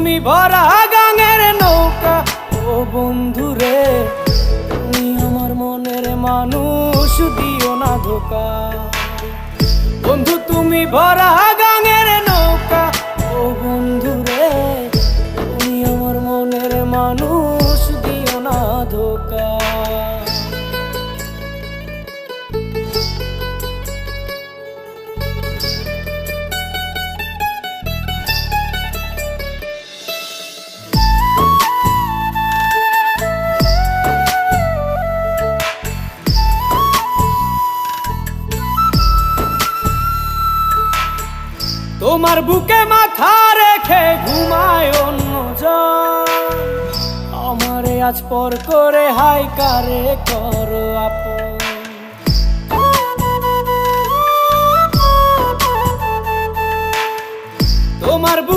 তুমি ভরা গাঙের নৌকা ও বন্ধুরে, তুমি আমার মনের মানুষ, দিও না ধোকা। বন্ধু তুমি ভরা গাঙের নৌকা ও বন্ধুরে, তুমি আমার মনের মানুষ, দিও না ধোকা। তোমার বুকে মাথা রেখে ঘুমায় অন্যজন, আমারে আজ পর করে হাই কারে করো আপন। তোমার